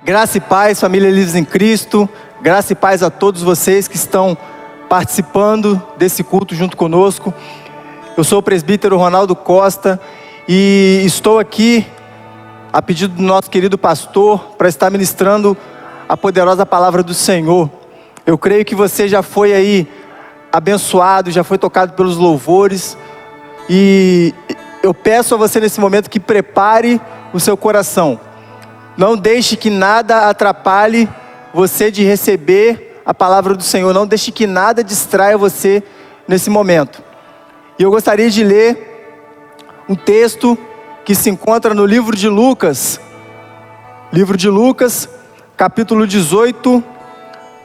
Graça e paz, família Livres em Cristo. Graça e paz a todos vocês que estão participando desse culto junto conosco. Eu sou o presbítero Ronaldo Costa e estou aqui a pedido do nosso querido pastor para estar ministrando a poderosa palavra do Senhor. Eu creio que você já foi aí abençoado, já foi tocado pelos louvores, e eu peço a você nesse momento que prepare o seu coração. Não deixe que nada atrapalhe você de receber a palavra do Senhor. Não deixe que nada distraia você nesse momento. E eu gostaria de ler um texto que se encontra no livro de Lucas. Livro de Lucas, capítulo 18,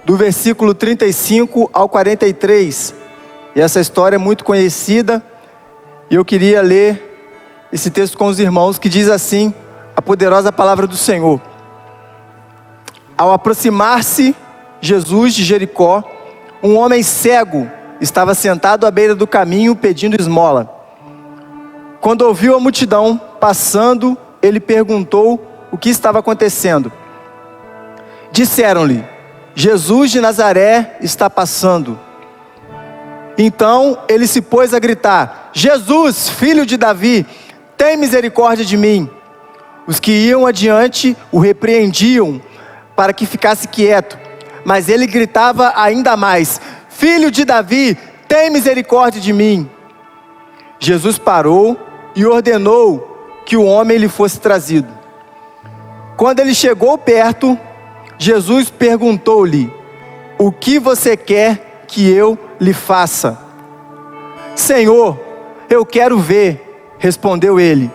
do versículo 35 ao 43. E essa história é muito conhecida. E eu queria ler esse texto com os irmãos, que diz assim: a poderosa palavra do Senhor. Ao aproximar-se Jesus de Jericó, um homem cego estava sentado à beira do caminho pedindo esmola. Quando ouviu a multidão passando, ele perguntou o que estava acontecendo. Disseram-lhe: Jesus de Nazaré está passando. Então ele se pôs a gritar: Jesus, filho de Davi, tem misericórdia de mim. Os que iam adiante o repreendiam para que ficasse quieto, mas ele gritava ainda mais: Filho de Davi, tem misericórdia de mim. Jesus parou e ordenou que o homem lhe fosse trazido. Quando ele chegou perto, Jesus perguntou-lhe: o que você quer que eu lhe faça? Senhor, eu quero ver, respondeu ele.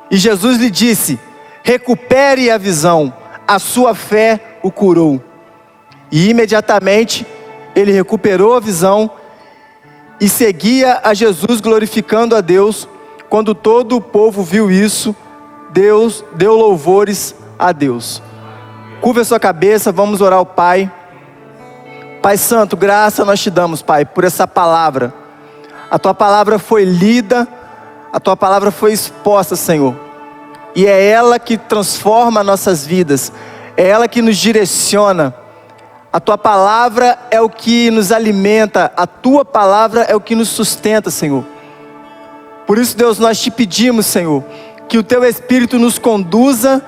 E Jesus lhe disse: recupere a visão, a sua fé o curou. E imediatamente ele recuperou a visão e seguia a Jesus glorificando a Deus. Quando todo o povo viu isso, Deus deu louvores a Deus. Curva a sua cabeça, vamos orar ao Pai. Pai Santo, graça nós te damos, Pai, por essa palavra. A Tua palavra foi lida, a Tua palavra foi exposta, Senhor. E é ela que transforma nossas vidas, é ela que nos direciona. A Tua palavra é o que nos alimenta, a Tua palavra é o que nos sustenta, Senhor. Por isso, Deus, nós te pedimos, Senhor, que o Teu Espírito nos conduza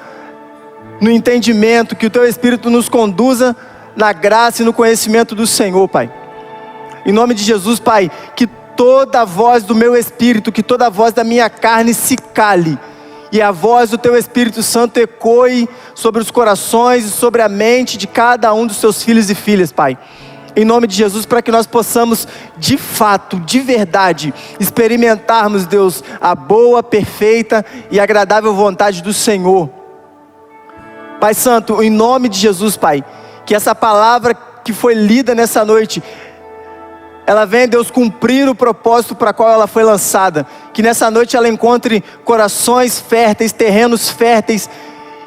no entendimento, que o Teu Espírito nos conduza na graça e no conhecimento do Senhor, Pai. Em nome de Jesus, Pai, que toda a voz do meu espírito, que toda a voz da minha carne se cale, e a voz do Teu Espírito Santo ecoe sobre os corações e sobre a mente de cada um dos Teus filhos e filhas, Pai. Em nome de Jesus, para que nós possamos, de fato, de verdade, experimentarmos, Deus, a boa, perfeita e agradável vontade do Senhor. Pai Santo, em nome de Jesus, Pai, que essa palavra que foi lida nessa noite, ela venha, Deus, cumprir o propósito para qual ela foi lançada. Que nessa noite ela encontre corações férteis, terrenos férteis,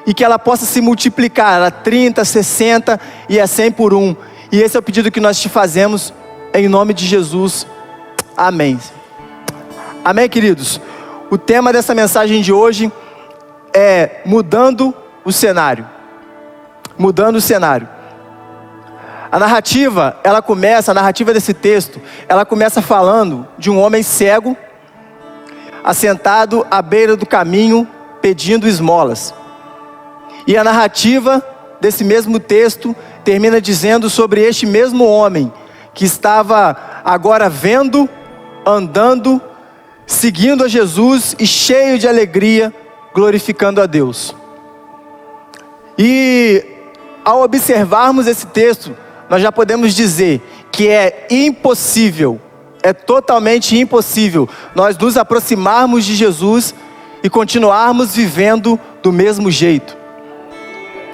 e que ela possa se multiplicar a 30, 60 e a 100 por um. E esse é o pedido que nós te fazemos, em nome de Jesus. Amém. Amém, queridos? O tema dessa mensagem de hoje é mudando o cenário. Mudando o cenário. A narrativa desse texto, ela começa falando de um homem cego, assentado à beira do caminho, pedindo esmolas. E a narrativa desse mesmo texto termina dizendo sobre este mesmo homem, que estava agora vendo, andando, seguindo a Jesus e cheio de alegria, glorificando a Deus. E ao observarmos esse texto, nós já podemos dizer que é impossível, é totalmente impossível nós nos aproximarmos de Jesus e continuarmos vivendo do mesmo jeito.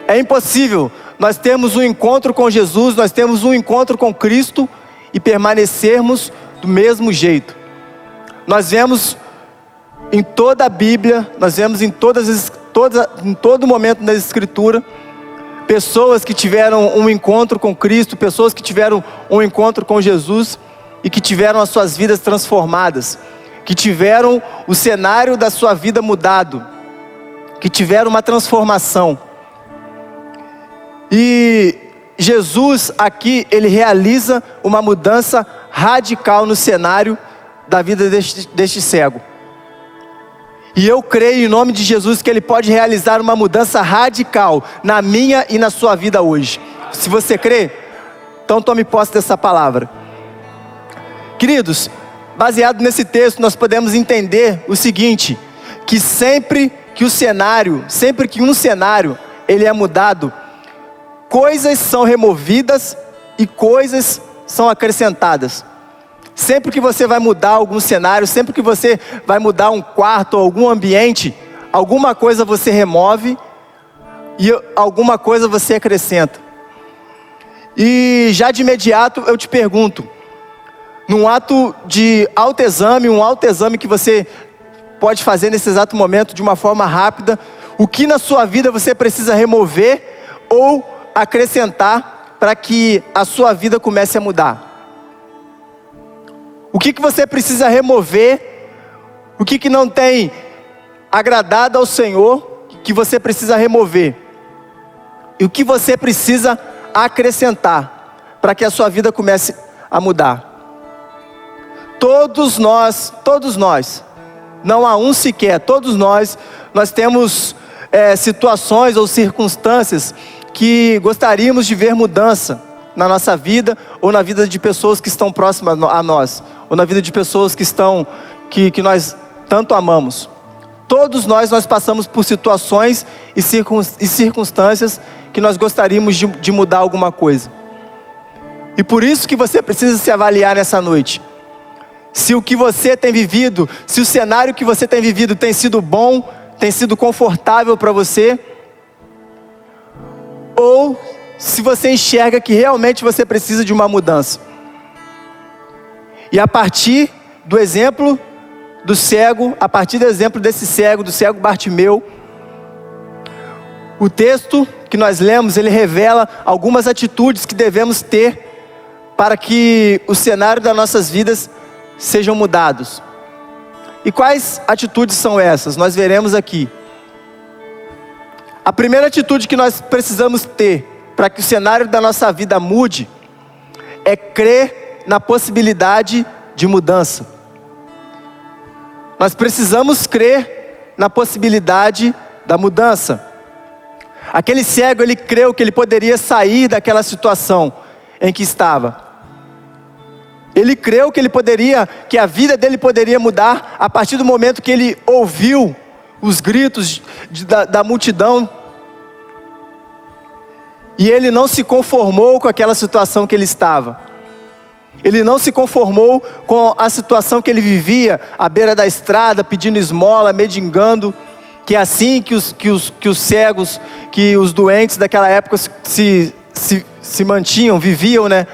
É impossível nós termos um encontro com Jesus, nós temos um encontro com Cristo e permanecermos do mesmo jeito. Nós vemos em toda a Bíblia, nós vemos em todo momento da Escritura, pessoas que tiveram um encontro com Cristo, pessoas que tiveram um encontro com Jesus e que tiveram as suas vidas transformadas, que tiveram o cenário da sua vida mudado, que tiveram uma transformação. E Jesus aqui, ele realiza uma mudança radical no cenário da vida deste cego. E eu creio em nome de Jesus que ele pode realizar uma mudança radical na minha e na sua vida hoje. Se você crê, então tome posse dessa palavra. Queridos, baseado nesse texto, nós podemos entender o seguinte, que sempre que um cenário ele é mudado, coisas são removidas e coisas são acrescentadas. Sempre que você vai mudar algum cenário, sempre que você vai mudar um quarto ou algum ambiente, alguma coisa você remove e alguma coisa você acrescenta. E já de imediato eu te pergunto, num ato de autoexame, um autoexame que você pode fazer nesse exato momento de uma forma rápida, o que na sua vida você precisa remover ou acrescentar para que a sua vida comece a mudar? O que você precisa remover? O que não tem agradado ao Senhor, que você precisa remover? E o que você precisa acrescentar para que a sua vida comece a mudar? Todos nós, não há um sequer, todos nós temos situações ou circunstâncias que gostaríamos de ver mudança na nossa vida, ou na vida de pessoas que estão próximas a nós, ou na vida de pessoas que nós tanto amamos. Todos nós passamos por situações e circunstâncias que nós gostaríamos de mudar alguma coisa. E por isso que você precisa se avaliar nessa noite. Se o que você tem vivido, se o cenário que você tem vivido tem sido bom, tem sido confortável para você, ou se você enxerga que realmente você precisa de uma mudança. E a partir do exemplo do cego, a partir do exemplo desse cego, do cego Bartimeu, o texto que nós lemos, ele revela algumas atitudes que devemos ter para que o cenário das nossas vidas sejam mudados. E quais atitudes são essas? Nós veremos aqui. A primeira atitude que nós precisamos ter para que o cenário da nossa vida mude é crer na possibilidade de mudança. Nós precisamos crer na possibilidade da mudança. Aquele cego, ele creu que ele poderia sair daquela situação em que estava. Ele creu que a vida dele poderia mudar a partir do momento que ele ouviu os gritos da multidão. E ele não se conformou com aquela situação que ele estava. Ele não se conformou com a situação que ele vivia à beira da estrada, pedindo esmola, mendigando. Que é assim que os cegos, que os doentes daquela época se mantinham, viviam, né?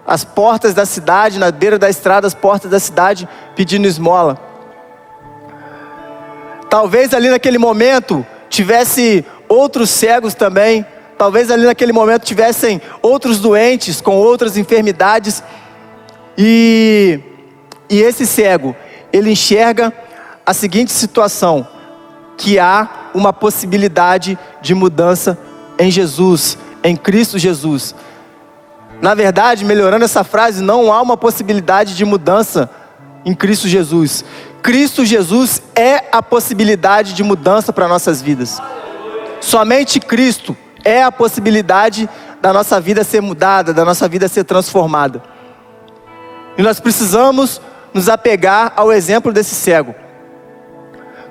As portas da cidade, na beira da estrada, as portas da cidade, pedindo esmola. Talvez ali naquele momento tivesse outros cegos também. Talvez ali naquele momento tivessem outros doentes com outras enfermidades. E esse cego, ele enxerga a seguinte situação: que há uma possibilidade de mudança em Jesus, em Cristo Jesus. Na verdade, melhorando essa frase, não há uma possibilidade de mudança em Cristo Jesus. Cristo Jesus é a possibilidade de mudança para nossas vidas. Somente Cristo é a possibilidade da nossa vida ser mudada, da nossa vida ser transformada. E nós precisamos nos apegar ao exemplo desse cego.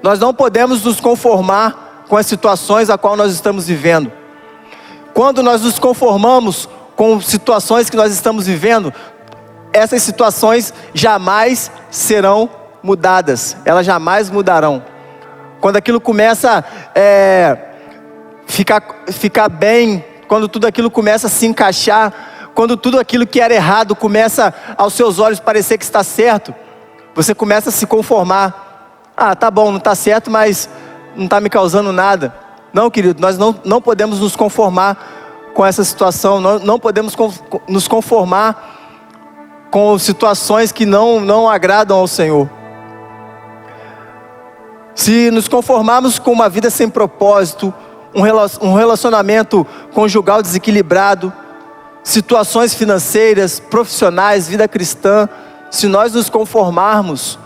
Nós não podemos nos conformar com as situações a qual nós estamos vivendo. Quando nós nos conformamos com situações que nós estamos vivendo, essas situações jamais serão mudadas, elas jamais mudarão. Quando aquilo começa ficar bem, quando tudo aquilo começa a se encaixar, quando tudo aquilo que era errado começa aos seus olhos parecer que está certo, você começa a se conformar. Ah, tá bom, não está certo, mas não está me causando nada. Não, querido, nós não podemos nos conformar com essa situação, não podemos nos conformar com situações que não agradam ao Senhor. Se nos conformarmos com uma vida sem propósito, um relacionamento conjugal desequilibrado, situações financeiras, profissionais, vida cristã, se nós nos conformarmos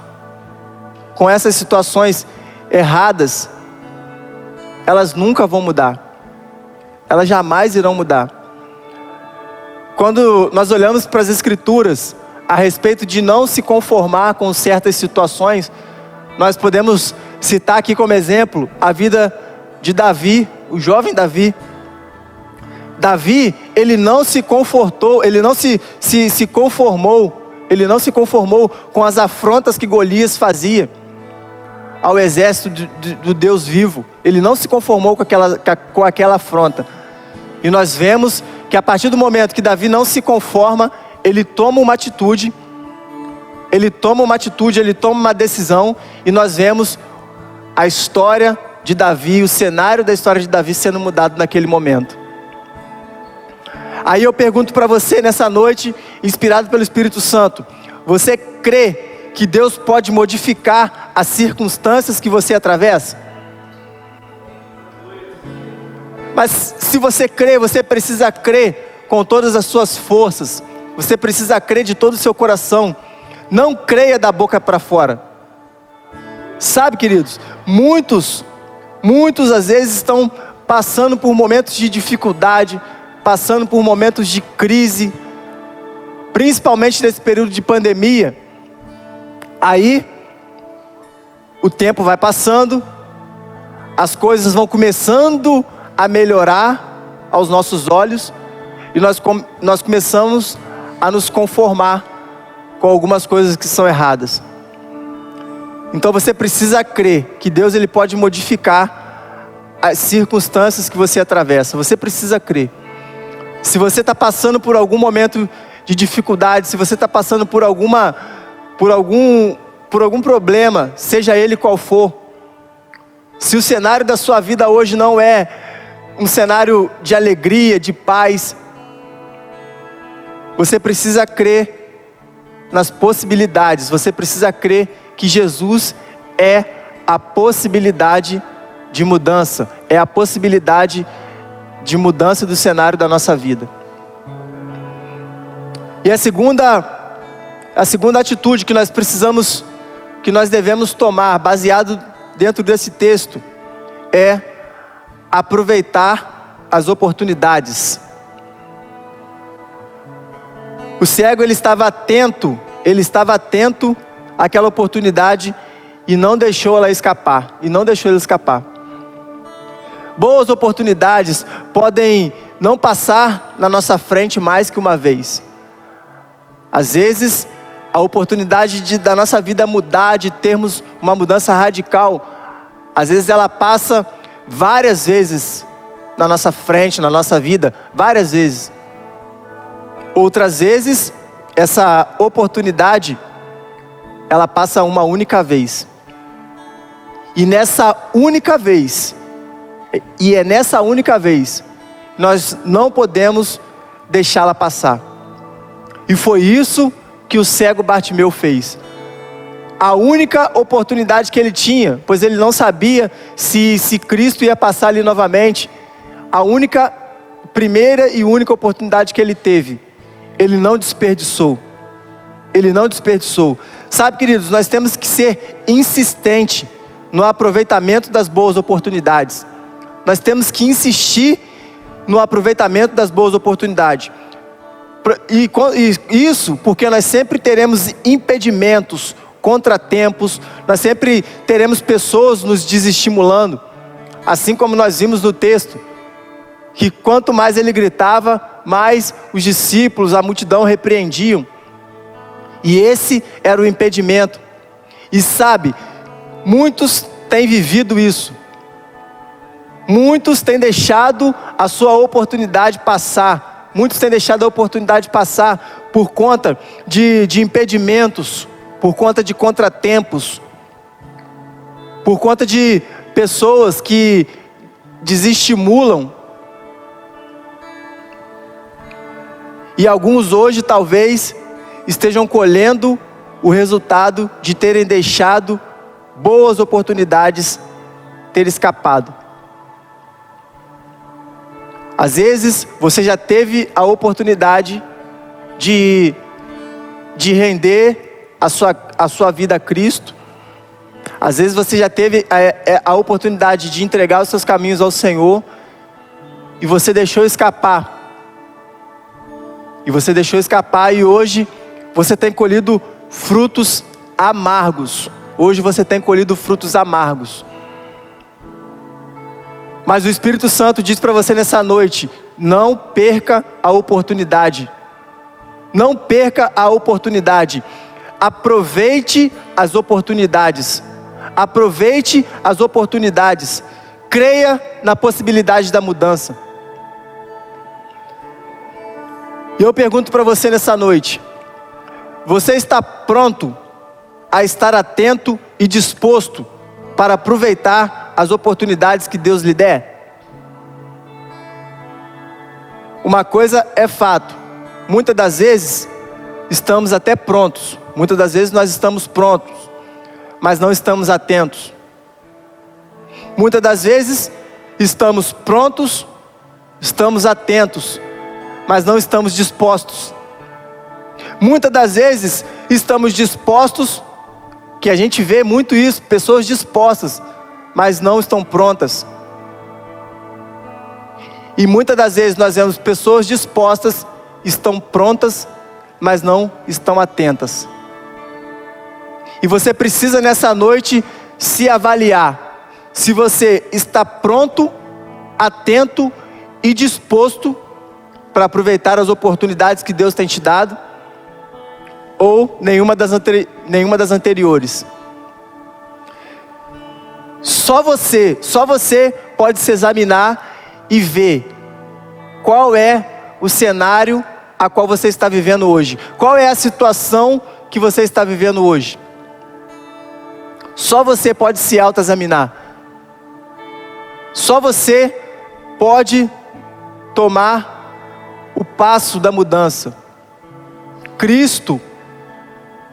com essas situações erradas, elas nunca vão mudar. Elas jamais irão mudar. Quando nós olhamos para as Escrituras a respeito de não se conformar com certas situações, nós podemos citar aqui como exemplo a vida de Davi, o jovem Davi. Davi, ele não se confortou, ele não se conformou com as afrontas que Golias fazia ao exército do Deus vivo. Ele não se conformou com aquela afronta. E nós vemos que a partir do momento que Davi não se conforma, ele toma uma atitude, ele toma uma decisão, e nós vemos a história de Davi, o cenário da história de Davi sendo mudado naquele momento. Aí eu pergunto para você nessa noite, inspirado pelo Espírito Santo, você crê que Deus pode modificar as circunstâncias que você atravessa? Mas se você crê, você precisa crer com todas as suas forças, você precisa crer de todo o seu coração, não creia da boca para fora. Sabe, queridos, muitos às vezes estão passando por momentos de dificuldade, passando por momentos de crise, principalmente nesse período de pandemia. Aí, o tempo vai passando, as coisas vão começando a melhorar aos nossos olhos, e nós começamos a nos conformar com algumas coisas que são erradas. Então você precisa crer que Deus ele pode modificar as circunstâncias que você atravessa. Você precisa crer. Se você está passando por algum momento de dificuldade, se você está passando por algum problema, seja ele qual for, se o cenário da sua vida hoje não é um cenário de alegria, de paz, você precisa crer nas possibilidades, você precisa crer que Jesus é a possibilidade de mudança, é a possibilidade de mudança do cenário da nossa vida. E a segunda atitude que nós devemos tomar, baseado dentro desse texto, é aproveitar as oportunidades. O cego, ele estava atento àquela oportunidade e não deixou ele escapar. Boas oportunidades podem não passar na nossa frente mais que uma vez. Às vezes, a oportunidade da nossa vida mudar, de termos uma mudança radical, às vezes ela passa várias vezes na nossa frente, na nossa vida, várias vezes. Outras vezes, essa oportunidade, ela passa uma única vez. E é nessa única vez, nós não podemos deixá-la passar. E foi isso que o cego Bartimeu fez. A única oportunidade que ele tinha, pois ele não sabia se Cristo ia passar ali novamente, a única, primeira e única oportunidade que ele teve, ele não desperdiçou. Sabe, queridos, nós temos que ser insistente no aproveitamento das boas oportunidades. Nós temos que insistir no aproveitamento das boas oportunidades. E isso porque nós sempre teremos impedimentos, contratempos, nós sempre teremos pessoas nos desestimulando. Assim como nós vimos no texto, que quanto mais ele gritava, mais os discípulos, a multidão repreendiam. E esse era o impedimento. E sabe, muitos têm vivido isso. Muitos têm deixado a sua oportunidade passar. Muitos têm deixado a oportunidade passar por conta de impedimentos, por conta de contratempos, por conta de pessoas que desestimulam. E alguns hoje talvez estejam colhendo o resultado de terem deixado boas oportunidades ter escapado. Às vezes você já teve a oportunidade de render a sua vida a Cristo. Às vezes você já teve a oportunidade de entregar os seus caminhos ao Senhor, e você deixou escapar. E hoje você tem colhido frutos amargos. Mas o Espírito Santo diz para você nessa noite: não perca a oportunidade. Não perca a oportunidade. Aproveite as oportunidades. Aproveite as oportunidades. Creia na possibilidade da mudança. E eu pergunto para você nessa noite: você está pronto a estar atento e disposto para aproveitar as oportunidades que Deus lhe der? Uma coisa é fato: muitas das vezes estamos até prontos. Muitas das vezes nós estamos prontos, mas não estamos atentos. Muitas das vezes estamos prontos, estamos atentos, mas não estamos dispostos. Muitas das vezes estamos dispostos, que a gente vê muito isso, pessoas dispostas, mas não estão prontas. E muitas das vezes nós vemos pessoas dispostas, estão prontas, mas não estão atentas. E você precisa nessa noite se avaliar, se você está pronto, atento e disposto para aproveitar as oportunidades que Deus tem te dado, ou nenhuma das anteriores. Só você pode se examinar e ver qual é o cenário a qual você está vivendo hoje. Qual é a situação que você está vivendo hoje? Só você pode se autoexaminar. Só você pode tomar o passo da mudança. Cristo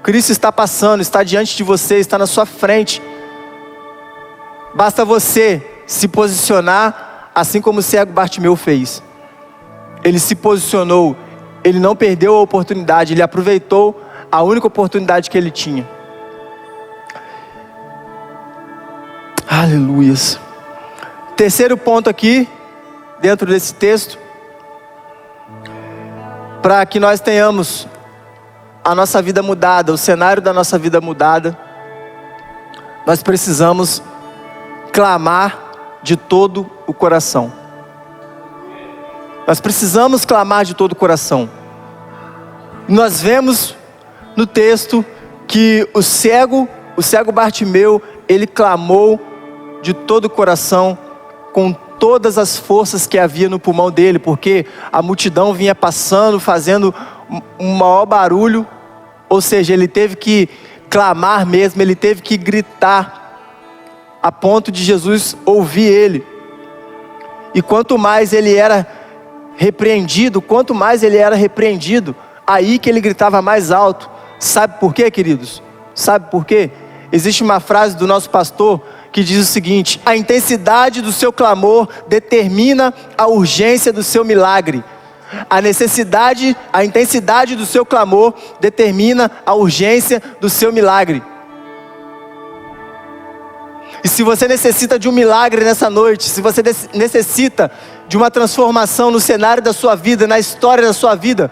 está passando, está diante de você, está na sua frente. Basta você se posicionar, assim como o cego Bartimeu fez. Ele se posicionou, ele não perdeu a oportunidade, ele aproveitou a única oportunidade que ele tinha. Aleluias. Terceiro ponto aqui, dentro desse texto, para que nós tenhamos a nossa vida mudada, o cenário da nossa vida mudada, nós precisamos clamar de todo o coração. Nós precisamos clamar de todo o coração. Nós vemos no texto que o cego Bartimeu, ele clamou de todo o coração, com todas as forças que havia no pulmão dele, porque a multidão vinha passando, fazendo um maior barulho. Ou seja, ele teve que clamar mesmo, ele teve que gritar, a ponto de Jesus ouvir ele. E quanto mais ele era repreendido, aí que ele gritava mais alto. Sabe por quê, queridos? Sabe por quê? Existe uma frase do nosso pastor que diz o seguinte: a intensidade do seu clamor determina a urgência do seu milagre. A intensidade do seu clamor determina a urgência do seu milagre. E se você necessita de um milagre nessa noite, se você necessita de uma transformação no cenário da sua vida, na história da sua vida,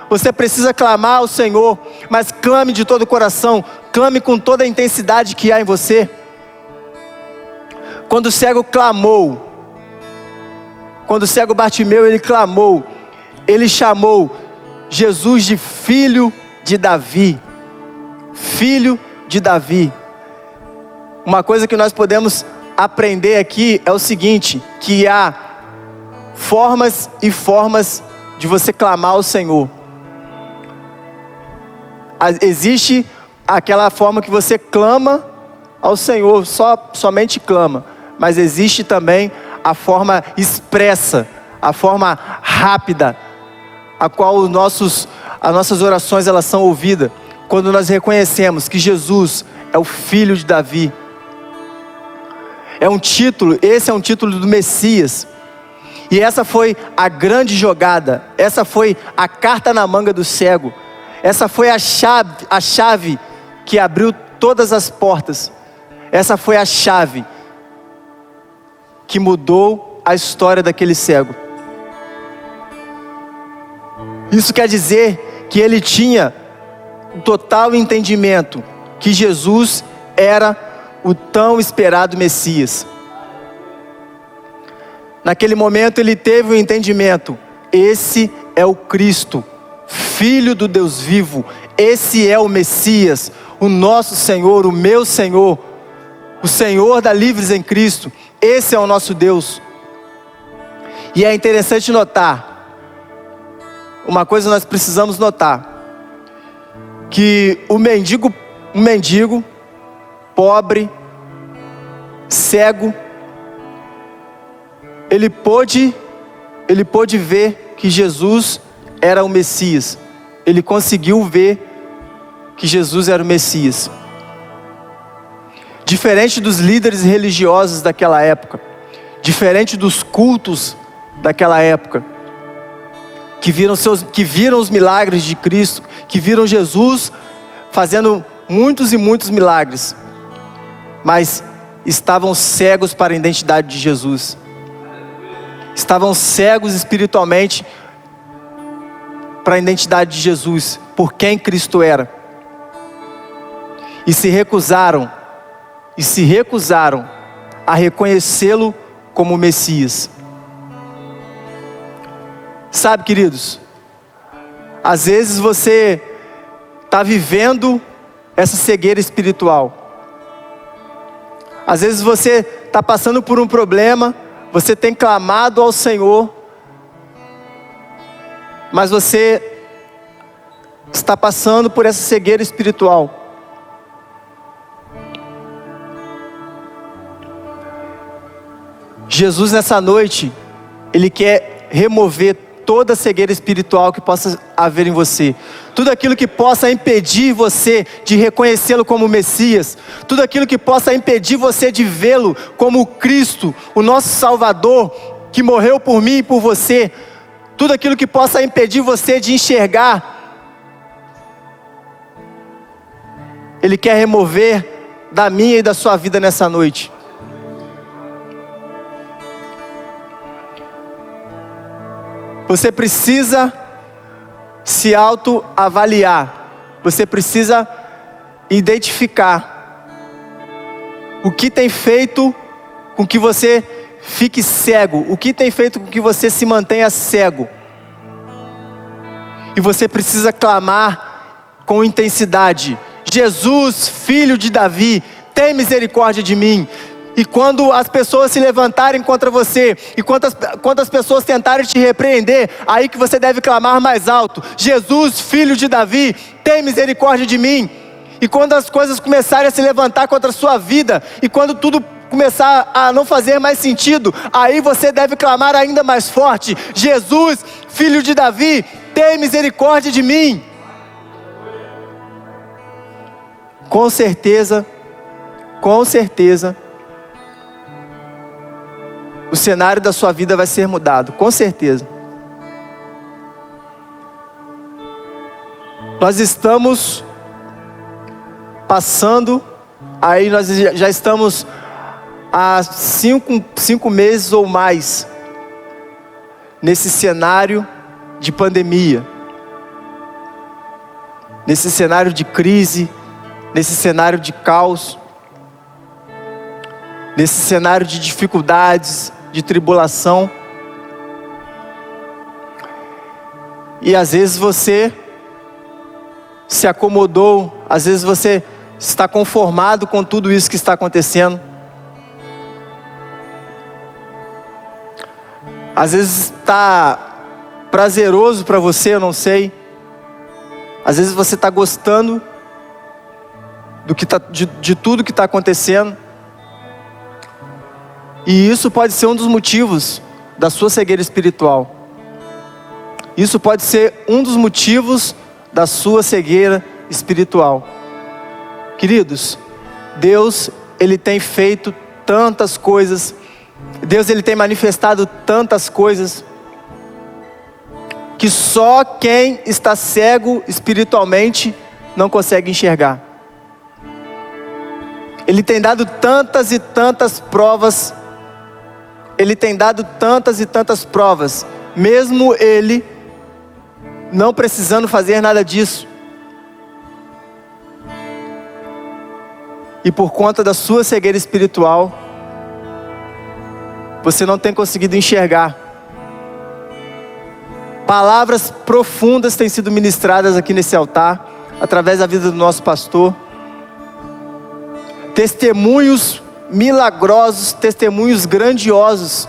você precisa clamar ao Senhor, mas clame de todo o coração, clame com toda a intensidade que há em você. Quando o cego Bartimeu, ele clamou, ele chamou Jesus de filho de Davi. Filho de Davi. Uma coisa que nós podemos aprender aqui é o seguinte: que há formas e formas de você clamar ao Senhor. Existe aquela forma que você clama ao Senhor, somente clama. Mas existe também a forma expressa, a forma rápida, a qual as nossas orações elas são ouvidas, quando nós reconhecemos que Jesus é o Filho de Davi. Esse é um título do Messias. E essa foi a grande jogada, essa foi a carta na manga do cego, essa foi a chave que abriu todas as portas, essa foi a chave que mudou a história daquele cego. Isso quer dizer que ele tinha um total entendimento que Jesus era o tão esperado Messias. Naquele momento ele teve o entendimento: esse é o Cristo, Filho do Deus vivo, esse é o Messias, o nosso Senhor, o meu Senhor, o Senhor da Livres em Cristo, esse é o nosso Deus. E é interessante notar, uma coisa nós precisamos notar, que um mendigo, pobre, cego, ele pôde ver que Jesus era o Messias. Ele conseguiu ver que Jesus era o Messias. Diferente dos líderes religiosos daquela época, diferente dos cultos daquela época, que viram os milagres de Cristo, que viram Jesus fazendo muitos e muitos milagres, mas estavam cegos para a identidade de Jesus. Estavam cegos espiritualmente para a identidade de Jesus, por quem Cristo era. E se recusaram a reconhecê-lo como Messias. Sabe, queridos, às vezes você está vivendo essa cegueira espiritual. Às vezes você está passando por um problema, você tem clamado ao Senhor, mas você está passando por essa cegueira espiritual. Jesus nessa noite, Ele quer remover toda a cegueira espiritual que possa haver em você. Tudo aquilo que possa impedir você de reconhecê-lo como Messias. Tudo aquilo que possa impedir você de vê-lo como Cristo, o nosso Salvador, que morreu por mim e por você. Tudo aquilo que possa impedir você de enxergar. Ele quer remover da minha e da sua vida nessa noite. Você precisa se autoavaliar. Você precisa identificar o que tem feito com que você fique cego. O que tem feito com que você se mantenha cego. E você precisa clamar com intensidade: Jesus, filho de Davi, tem misericórdia de mim. E quando as pessoas se levantarem contra você, e quando as pessoas tentarem te repreender, aí que você deve clamar mais alto: Jesus, filho de Davi, tem misericórdia de mim. E quando as coisas começarem a se levantar contra a sua vida, e quando tudo começar a não fazer mais sentido, aí você deve clamar ainda mais forte: Jesus, filho de Davi, tem misericórdia de mim. Com certeza, o cenário da sua vida vai ser mudado, com certeza. Nós estamos passando, aí nós já estamos há 5 meses ou mais, nesse cenário de pandemia, nesse cenário de crise, nesse cenário de caos, nesse cenário de dificuldades, de tribulação. E às vezes você se acomodou, às vezes você está conformado com tudo isso que está acontecendo. Às vezes está prazeroso para você, eu não sei. Às vezes você está gostando de tudo que está acontecendo. E isso pode ser um dos motivos da sua cegueira espiritual. Isso pode ser um dos motivos da sua cegueira espiritual. Queridos, Deus, Ele tem feito tantas coisas. Deus, Ele tem manifestado tantas coisas que só quem está cego espiritualmente não consegue enxergar. Ele tem dado tantas e tantas provas. Ele tem dado tantas e tantas provas, mesmo Ele não precisando fazer nada disso. E por conta da sua cegueira espiritual, você não tem conseguido enxergar. Palavras profundas têm sido ministradas aqui nesse altar, através da vida do nosso pastor. Testemunhos milagrosos, testemunhos grandiosos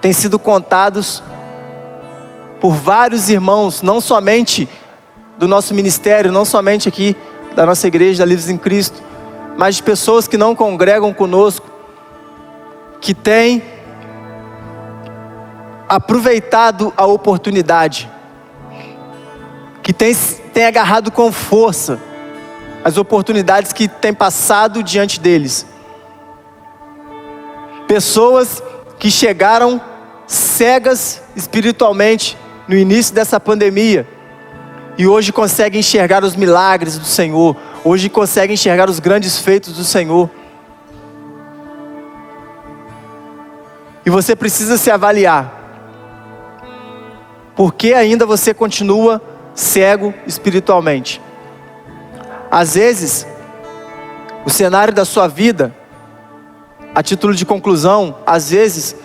têm sido contados por vários irmãos, não somente do nosso ministério, não somente aqui da nossa igreja, da Livres em Cristo, mas de pessoas que não congregam conosco, que têm aproveitado a oportunidade, que têm agarrado com força as oportunidades que têm passado diante deles. Pessoas que chegaram cegas espiritualmente no início dessa pandemia e hoje conseguem enxergar os milagres do Senhor, hoje conseguem enxergar os grandes feitos do Senhor. E você precisa se avaliar. Por que ainda você continua cego espiritualmente? Às vezes, o cenário da sua vida, a título de conclusão, às vezes,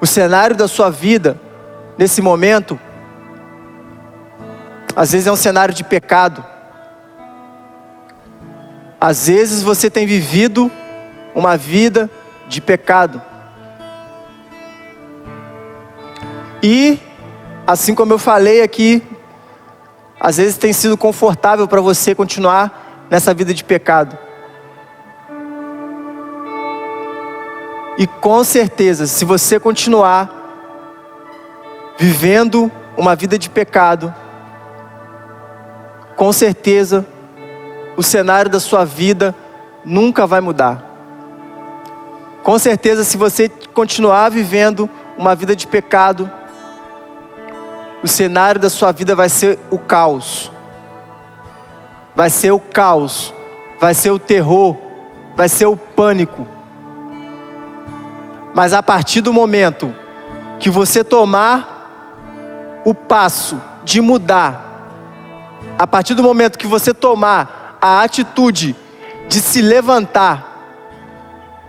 o cenário da sua vida, nesse momento, às vezes é um cenário de pecado. Às vezes você tem vivido uma vida de pecado. E, assim como eu falei aqui, às vezes tem sido confortável para você continuar nessa vida de pecado. E com certeza, se você continuar vivendo uma vida de pecado, com certeza o cenário da sua vida nunca vai mudar. Com certeza, se você continuar vivendo uma vida de pecado, o cenário da sua vida vai ser o caos. Vai ser o caos, vai ser o terror, vai ser o pânico. Mas a partir do momento que você tomar o passo de mudar, a partir do momento que você tomar a atitude de se levantar,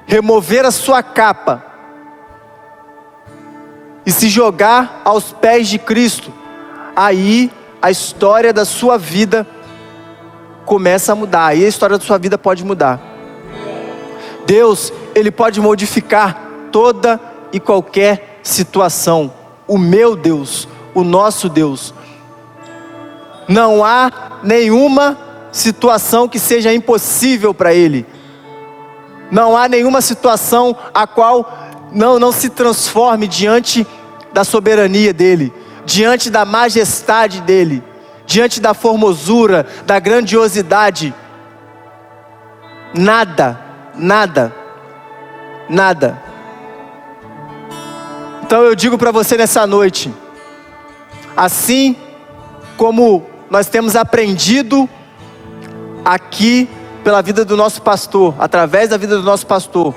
remover a sua capa e se jogar aos pés de Cristo, aí a história da sua vida começa a mudar, aí a história da sua vida pode mudar. Deus, Ele pode modificar toda e qualquer situação. O meu Deus, o nosso Deus. Não há nenhuma situação que seja impossível para Ele. Não há nenhuma situação a qual não se transforme diante da soberania dEle, diante da majestade dEle, diante da formosura, da grandiosidade. Nada. Então eu digo para você nessa noite, assim como nós temos aprendido aqui pela vida do nosso pastor, através da vida do nosso pastor,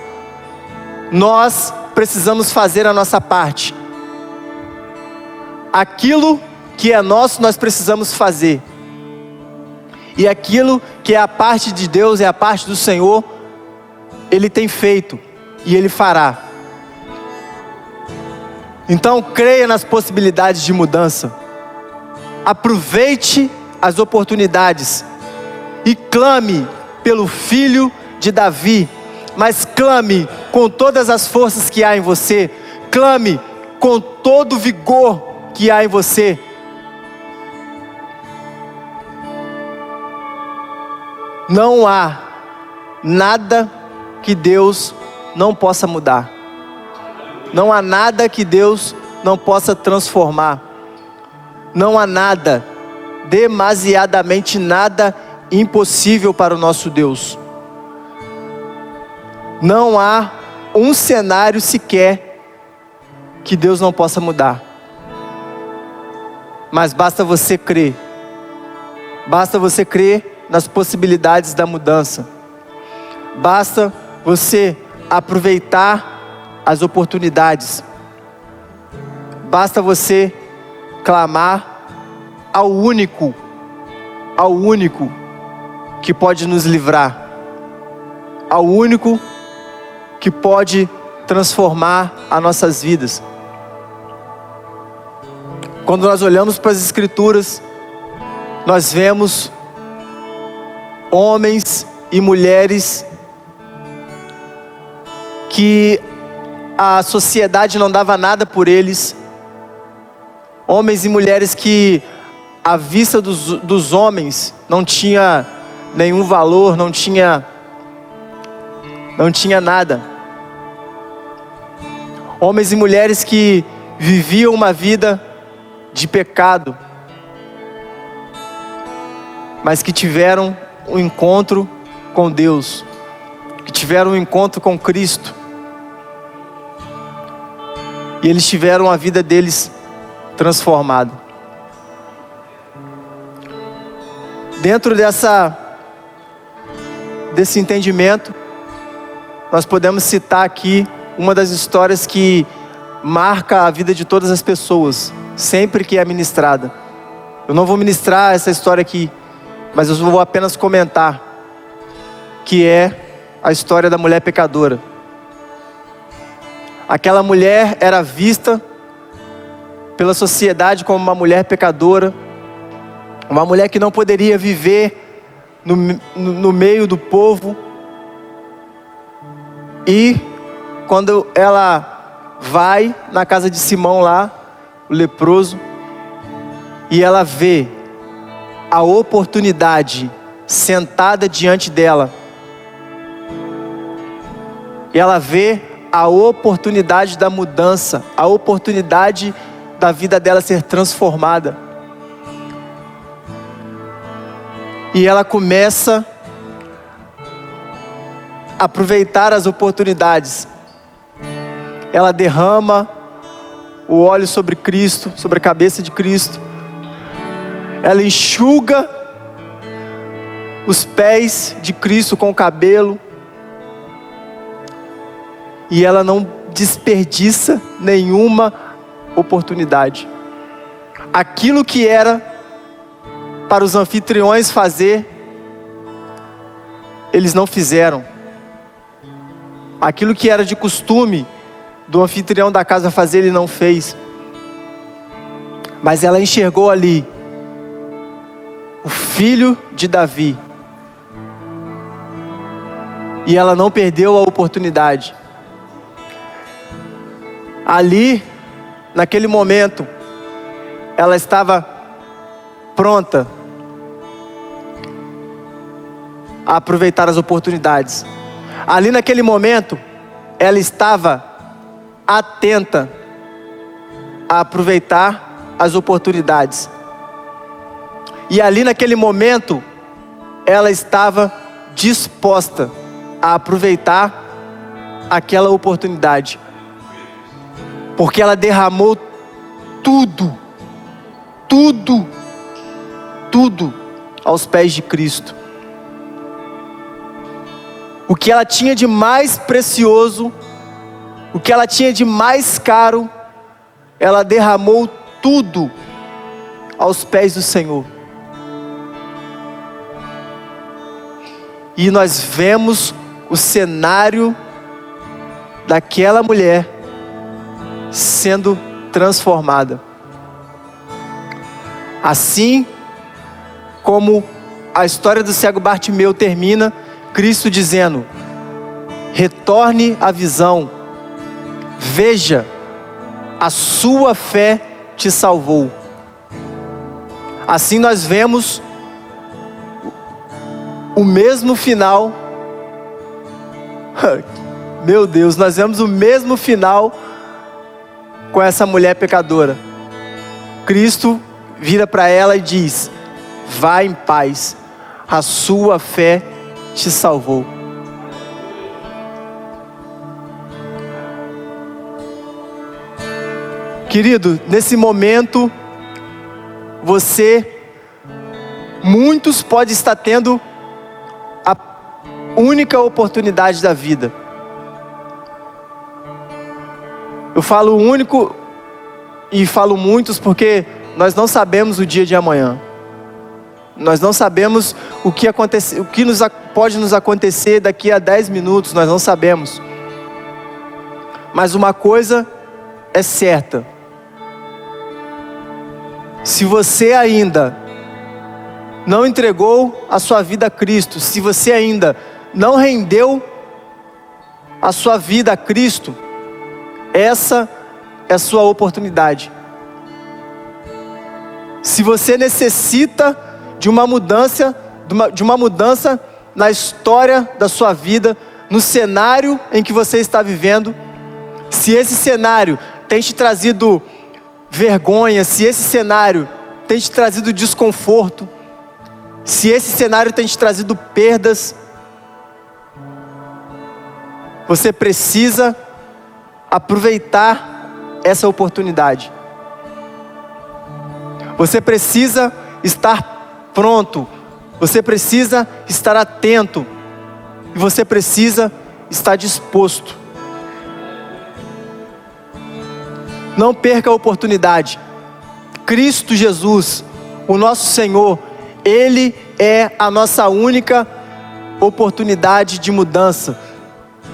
nós precisamos fazer a nossa parte. Aquilo que é nosso, nós precisamos fazer. E aquilo que é a parte de Deus, é a parte do Senhor, Ele tem feito e Ele fará. Então creia nas possibilidades de mudança. Aproveite as oportunidades e clame pelo filho de Davi, mas clame com todas as forças que há em você, clame com todo o vigor que há em você. Não há nada que Deus não possa mudar. Não há nada que Deus não possa transformar. Não há nada, demasiadamente nada impossível para o nosso Deus. Não há um cenário sequer que Deus não possa mudar. Mas basta você crer. Basta você crer nas possibilidades da mudança. Basta você aproveitar as oportunidades. Basta você clamar ao único que pode nos livrar, ao único que pode transformar as nossas vidas. Quando nós olhamos para as Escrituras, nós vemos homens e mulheres que a sociedade não dava nada por eles, homens e mulheres que à vista dos homens não tinha nenhum valor, não tinha nada. Homens e mulheres que viviam uma vida de pecado, mas que tiveram um encontro com Deus, que tiveram um encontro com Cristo, e eles tiveram a vida deles transformada. Dentro desse entendimento, nós podemos citar aqui uma das histórias que marca a vida de todas as pessoas, sempre que é ministrada. Eu não vou ministrar essa história aqui, mas eu vou apenas comentar, que é a história da mulher pecadora. Aquela mulher era vista pela sociedade como uma mulher pecadora, uma mulher que não poderia viver no meio do povo. E quando ela vai na casa de Simão lá, o leproso, e ela vê a oportunidade sentada diante dela, e ela vê a oportunidade da mudança, a oportunidade da vida dela ser transformada, e ela começa a aproveitar as oportunidades. Ela derrama o óleo sobre Cristo, sobre a cabeça de Cristo. Ela enxuga os pés de Cristo com o cabelo. E ela não desperdiça nenhuma oportunidade. Aquilo que era para os anfitriões fazer, eles não fizeram. Aquilo que era de costume do anfitrião da casa fazer, ele não fez. Mas ela enxergou ali o filho de Davi, e ela não perdeu a oportunidade. Ali, naquele momento, ela estava pronta a aproveitar as oportunidades. Ali naquele momento, ela estava atenta a aproveitar as oportunidades. E ali naquele momento, ela estava disposta a aproveitar aquela oportunidade. Porque ela derramou tudo aos pés de Cristo. O que ela tinha de mais precioso, o que ela tinha de mais caro, ela derramou tudo aos pés do Senhor. E nós vemos o cenário daquela mulher sendo transformada. Assim como a história do cego Bartimeu termina, Cristo dizendo: retorne à visão, veja, a sua fé te salvou. Assim nós vemos o mesmo final. Meu Deus, nós vemos o mesmo final com essa mulher pecadora. Cristo vira para ela e diz: vá em paz, a sua fé te salvou. Querido, nesse momento, muitos podem estar tendo a única oportunidade da vida. Eu falo único e falo muitos porque nós não sabemos o dia de amanhã. Nós não sabemos o que pode nos acontecer daqui a 10 minutos, nós não sabemos. Mas uma coisa é certa: se você ainda não entregou a sua vida a Cristo, se você ainda não rendeu a sua vida a Cristo, essa é a sua oportunidade. Se você necessita de uma mudança na história da sua vida, no cenário em que você está vivendo, se esse cenário tem te trazido vergonha, se esse cenário tem te trazido desconforto, se esse cenário tem te trazido perdas, você precisa aproveitar essa oportunidade. Você precisa estar pronto, você precisa estar atento, e você precisa estar disposto. Não perca a oportunidade. Cristo Jesus, o nosso Senhor, Ele é a nossa única oportunidade de mudança.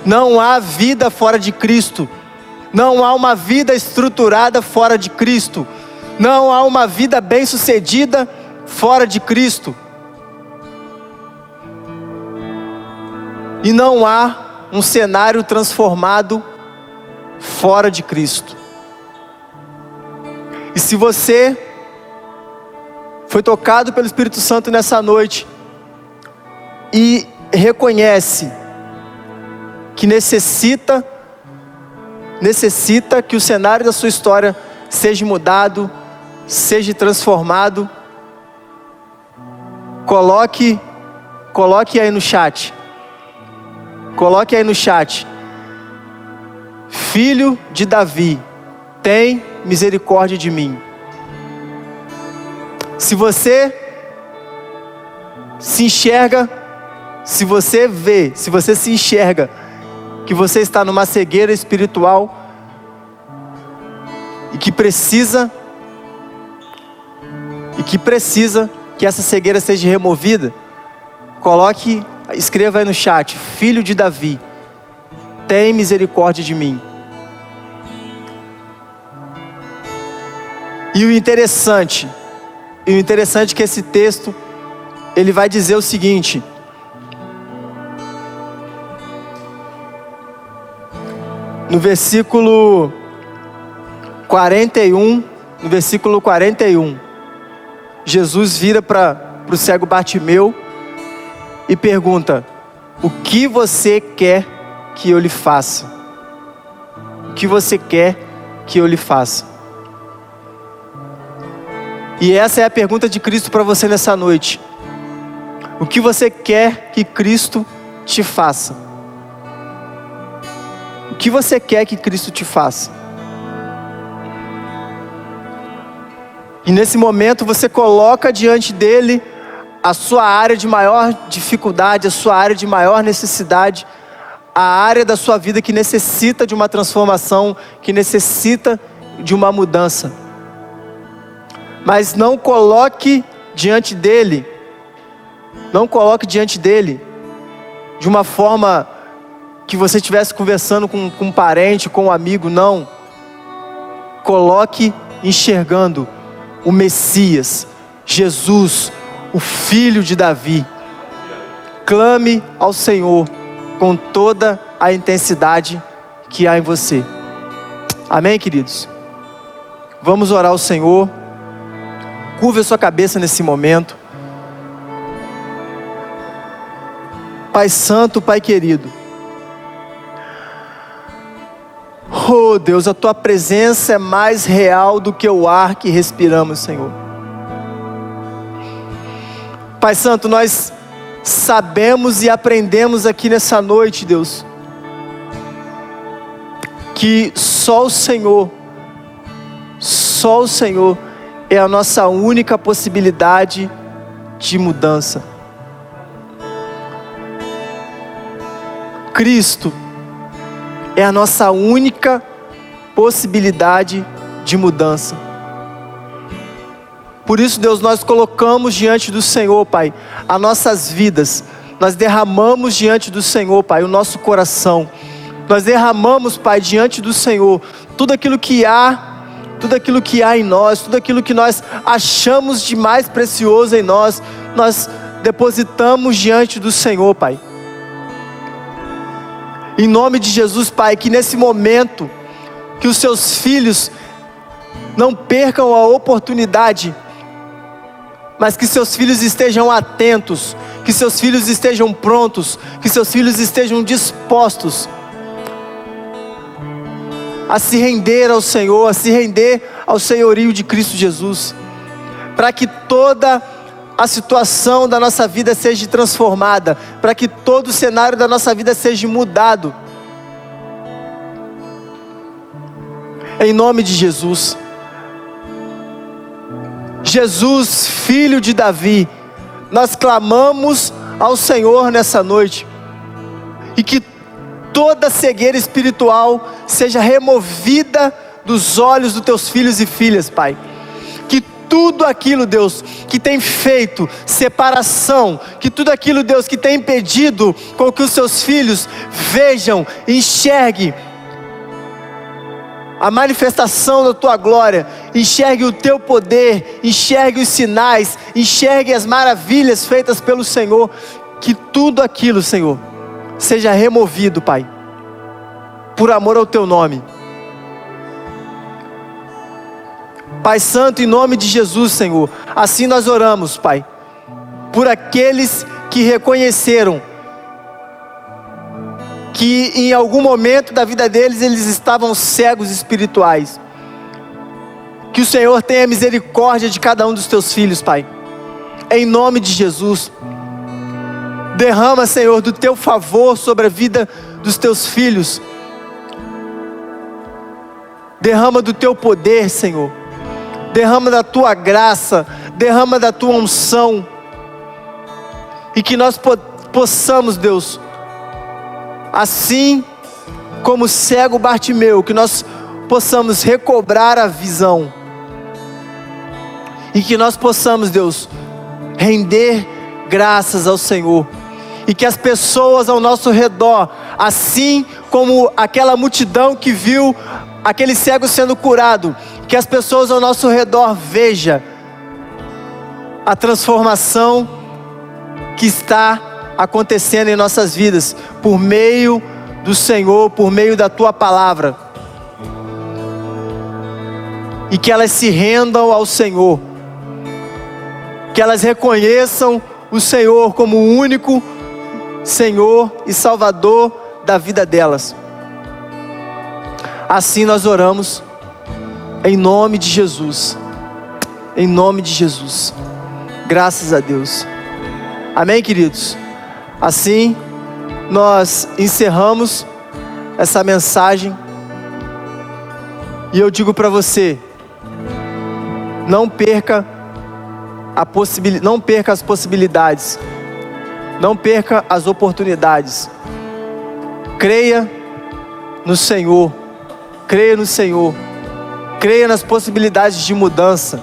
Não há vida fora de Cristo. Não há uma vida estruturada fora de Cristo. Não há uma vida bem-sucedida fora de Cristo. E não há um cenário transformado fora de Cristo. E se você foi tocado pelo Espírito Santo nessa noite e reconhece que necessita que o cenário da sua história seja mudado, seja transformado, coloque aí no chat. Coloque aí no chat: Filho de Davi, tem misericórdia de mim. Se você se enxerga, se você se enxerga que você está numa cegueira espiritual e que precisa que essa cegueira seja removida, escreva aí no chat: Filho de Davi, tem misericórdia de mim. E o interessante é que esse texto, ele vai dizer o seguinte: no versículo 41, Jesus vira para o cego Bartimeu e pergunta: o que você quer que eu lhe faça? O que você quer que eu lhe faça? E essa é a pergunta de Cristo para você nessa noite. O que você quer que Cristo te faça? O que você quer que Cristo te faça? E nesse momento você coloca diante dele a sua área de maior dificuldade, a sua área de maior necessidade, a área da sua vida que necessita de uma transformação, que necessita de uma mudança. Mas não coloque diante dele de uma forma que você estivesse conversando com um parente, com um amigo, não. Coloque enxergando o Messias, Jesus, o Filho de Davi. Clame ao Senhor com toda a intensidade que há em você. Amém, queridos? Vamos orar ao Senhor. Curva a sua cabeça nesse momento. Pai Santo, Pai querido, oh Deus, a Tua presença é mais real do que o ar que respiramos, Senhor. Pai Santo, nós sabemos e aprendemos aqui nessa noite, Deus, que só o Senhor só o Senhor é a nossa única possibilidade de mudança. Cristo é a nossa única possibilidade de mudança. Por isso, Deus, nós colocamos diante do Senhor, Pai, as nossas vidas. Nós derramamos diante do Senhor, Pai, o nosso coração. Nós derramamos, Pai, diante do Senhor tudo aquilo que há em nós, tudo aquilo que nós achamos de mais precioso em nós, nós depositamos diante do Senhor, Pai. Em nome de Jesus, Pai, que nesse momento, que os seus filhos não percam a oportunidade, mas que seus filhos estejam atentos, que seus filhos estejam prontos, que seus filhos estejam dispostos a se render ao Senhor, a se render ao senhorio de Cristo Jesus, para que toda a situação da nossa vida seja transformada, para que todo o cenário da nossa vida seja mudado. Em nome de Jesus. Jesus, filho de Davi, nós clamamos ao Senhor nessa noite, e que toda cegueira espiritual seja removida dos olhos dos teus filhos e filhas, Pai. Que tudo aquilo, Deus, que tem feito separação, que tudo aquilo, Deus, que tem impedido com que os seus filhos vejam, enxerguem a manifestação da tua glória, enxergue o teu poder, enxergue os sinais, enxergue as maravilhas feitas pelo Senhor, que tudo aquilo, Senhor, seja removido, Pai, por amor ao teu nome. Pai Santo, em nome de Jesus, Senhor, assim nós oramos, Pai, por aqueles que reconheceram que em algum momento da vida deles, eles estavam cegos espirituais. Que o Senhor tenha misericórdia de cada um dos teus filhos, Pai, em nome de Jesus. Derrama, Senhor, do teu favor sobre a vida dos teus filhos. Derrama do teu poder, Senhor. Derrama da tua graça, derrama da tua unção. E que nós possamos, Deus, assim como o cego Bartimeu, que nós possamos recobrar a visão. E que nós possamos, Deus, render graças ao Senhor. E que as pessoas ao nosso redor, assim como aquela multidão que viu aquele cego sendo curado, que as pessoas ao nosso redor vejam a transformação que está acontecendo em nossas vidas, por meio do Senhor, por meio da tua palavra. E que elas se rendam ao Senhor, que elas reconheçam o Senhor como o único Senhor e Salvador da vida delas. Assim nós oramos, em nome de Jesus, em nome de Jesus, graças a Deus, amém, queridos? Assim nós encerramos essa mensagem, e eu digo para você, não perca as possibilidades, não perca as oportunidades. Creia no Senhor, creia no Senhor, creia nas possibilidades de mudança,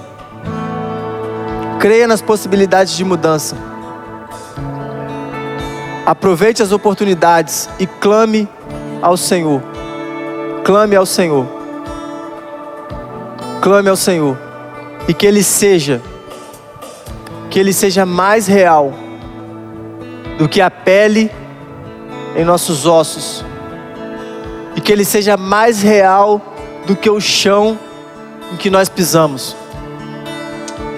creia nas possibilidades de mudança. Aproveite as oportunidades e clame ao Senhor, clame ao Senhor, clame ao Senhor, e que Ele seja mais real do que a pele em nossos ossos, e que Ele seja mais real do que o chão em que nós pisamos.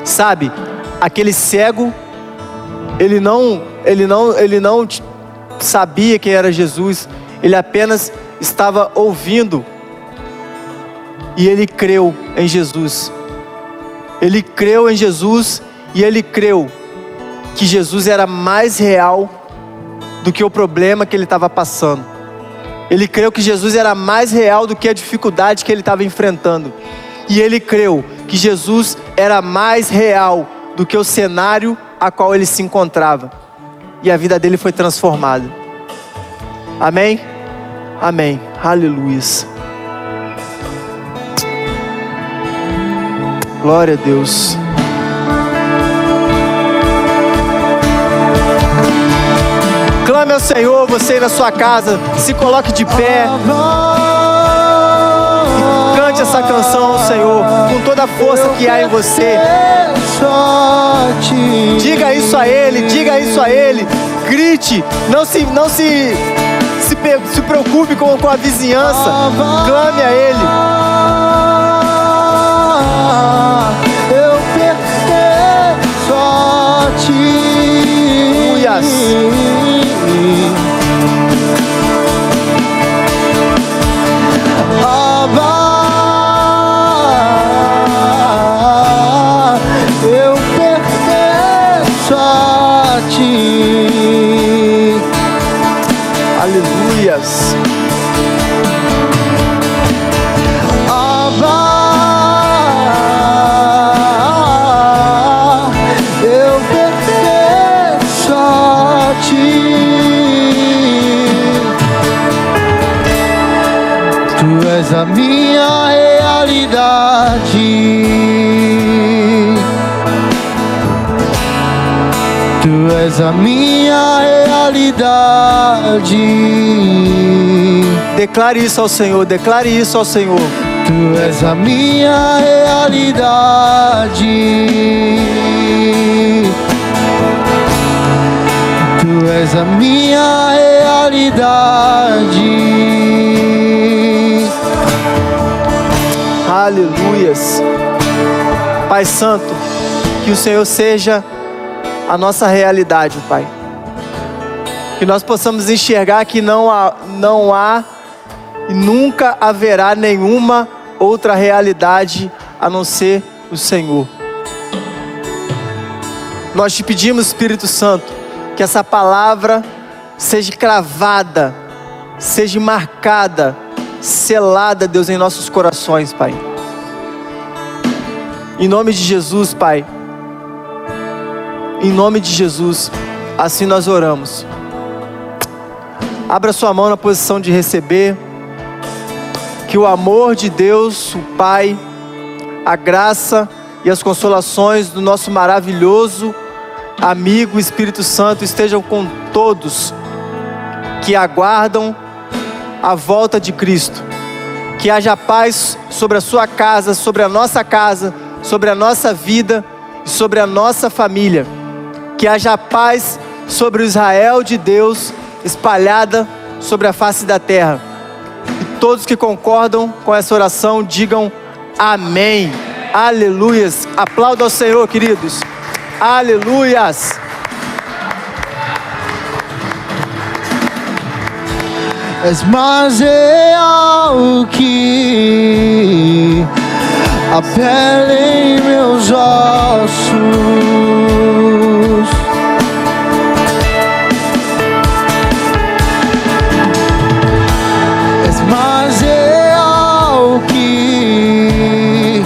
Sabe, aquele cego, ele não sabia quem era Jesus, ele apenas estava ouvindo, e ele creu em Jesus. Ele creu em Jesus, e ele creu que Jesus era mais real do que o problema que ele estava passando. Ele creu que Jesus era mais real do que a dificuldade que ele estava enfrentando. e ele creu que Jesus era mais real do que o cenário a qual ele se encontrava. E a vida dele foi transformada. Amém? Amém. Aleluia. Glória a Deus. Clame ao Senhor, você aí na sua casa, se coloque de pé. E cante essa canção ao Senhor, com toda a força que há em você. Diga isso a Ele, diga isso a Ele. Grite, não se preocupe com a vizinhança. Clame a Ele. Eu pertenço a Ti. Abba, eu pertenço a Ti. Aleluias. Abba, eu pertenço a Ti. Tu és a minha realidade. Tu és a minha realidade. Declare isso ao Senhor, declare isso ao Senhor. Tu és a minha realidade. Tu és a minha realidade. Aleluias. Pai Santo, que o Senhor seja a nossa realidade, Pai. Que nós possamos enxergar que não há e nunca haverá nenhuma outra realidade a não ser o Senhor. Nós te pedimos, Espírito Santo, que essa palavra seja cravada, seja marcada, selada, Deus, em nossos corações, Pai. Em nome de Jesus, Pai. Em nome de Jesus, assim nós oramos. Abra sua mão na posição de receber. Que o amor de Deus, o Pai, a graça e as consolações do nosso maravilhoso amigo Espírito Santo estejam com todos que aguardam a volta de Cristo. Que haja paz sobre a sua casa, sobre a nossa casa, sobre a nossa vida e sobre a nossa família. Que haja paz sobre o Israel de Deus espalhada sobre a face da terra. E todos que concordam com essa oração digam amém. Aleluias. Aplauda ao Senhor, queridos. Aleluias. És mais real que a pele em meus ossos. És mais real que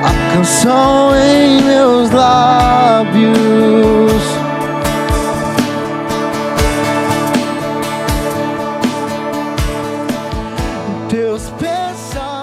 a canção em meus lábios. Teus pensamentos